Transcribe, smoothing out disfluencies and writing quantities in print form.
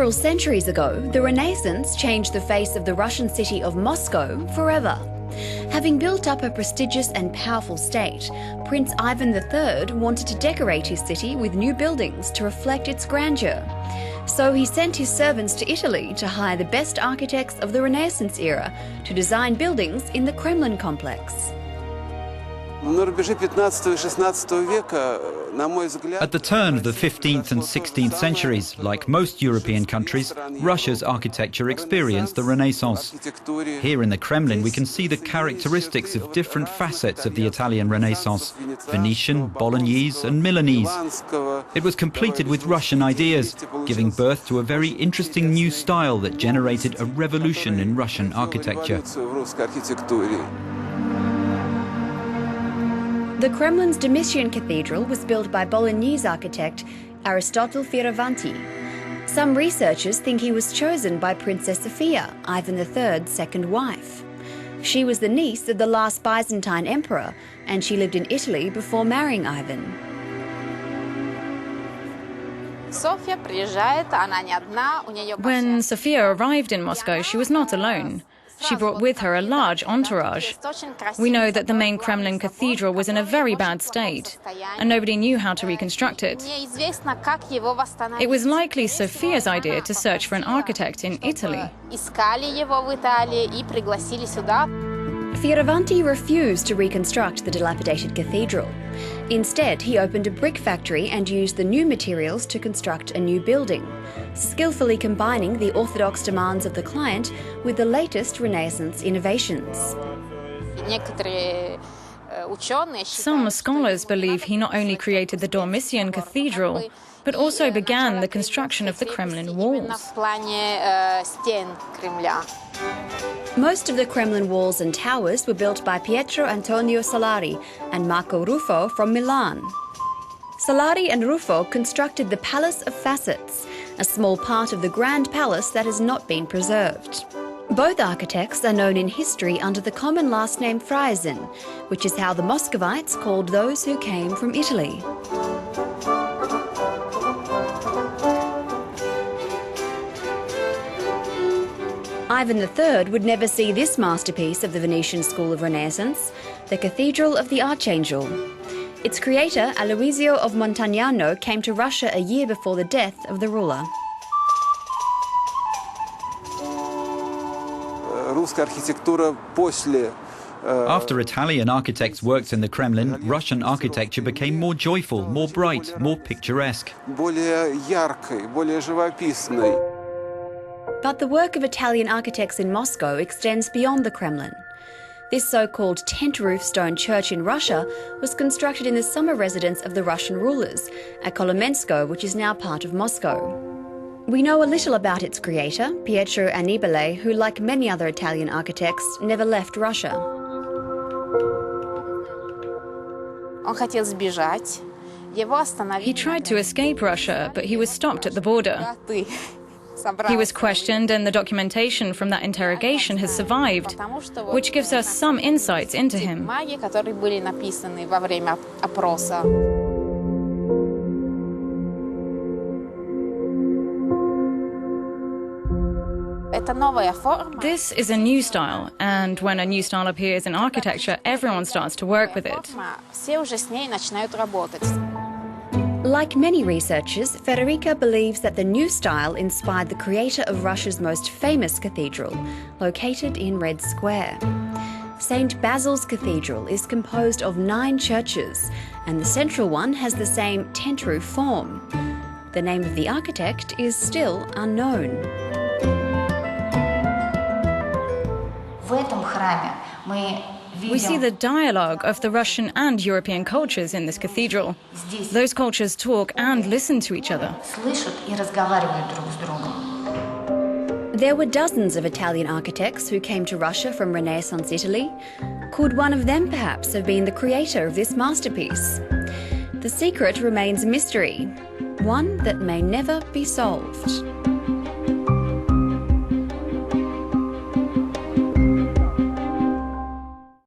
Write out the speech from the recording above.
Several centuries ago, the Renaissance changed the face of the Russian city of Moscow forever. Having built up a prestigious and powerful state, Prince Ivan III wanted to decorate his city with new buildings to reflect its grandeur. So he sent his servants to Italy to hire the best architects of the Renaissance era to design buildings in the Kremlin complex. At the turn of the 15th and 16th centuries, like most European countries, Russia's architecture experienced the Renaissance. Here in the Kremlin, we can see the characteristics of different facets of the Italian Renaissance: Venetian, Bolognese and Milanese. It was completed with Russian ideas, giving birth to a very interesting new style that generated a revolution in Russian architecture. The Kremlin's Dormition Cathedral was built by Bolognese architect Aristotel Fioravanti. Some researchers think he was chosen by Princess Sophia, Ivan III's second wife. She was the niece of the last Byzantine emperor, and she lived in Italy before marrying Ivan. When Sophia arrived in Moscow, she was not alone. She brought with her a large entourage. We know that the main Kremlin cathedral was in a very bad state, and nobody knew how to reconstruct it. It was likely Sophia's idea to search for an architect in Italy. Fioravanti refused to reconstruct the dilapidated cathedral. Instead, he opened a brick factory and used the new materials to construct a new building, skillfully combining the Orthodox demands of the client with the latest Renaissance innovations. Some scholars believe he not only created the Dormition Cathedral, but also began the construction of the Kremlin walls. Most of the Kremlin walls and towers were built by Pietro Antonio Solari and Marco Ruffo from Milan. Solari and Ruffo constructed the Palace of Facets, a small part of the Grand Palace that has not been preserved. Both architects are known in history under the common last name Friesin, which is how the Muscovites called those who came from Italy. Ivan III would never see this masterpiece of the Venetian school of Renaissance, the Cathedral of the Archangel. Its creator, Aloisio of Montagnano, came to Russia a year before the death of the ruler. After Italian architects worked in the Kremlin, Russian architecture became more joyful, more bright, more picturesque. But the work of Italian architects in Moscow extends beyond the Kremlin. This so-called tent-roof stone church in Russia was constructed in the summer residence of the Russian rulers at Kolomensko, which is now part of Moscow. We know a little about its creator, Pietro Annibale, who, like many other Italian architects, never left Russia. He tried to escape Russia, but he was stopped at the border. He was questioned, and the documentation from that interrogation has survived, which gives us some insights into him. This is a new style, and when a new style appears in architecture, everyone starts to work with it. Like many researchers, Federica believes that the new style inspired the creator of Russia's most famous cathedral, located in Red Square. St. Basil's Cathedral is composed of 9 churches, and the central one has the same tent-roof form. The name of the architect is still unknown. We see the dialogue of the Russian and European cultures in this cathedral. Those cultures talk and listen to each other. There were dozens of Italian architects who came to Russia from Renaissance Italy. Could one of them perhaps have been the creator of this masterpiece? The secret remains a mystery, one that may never be solved.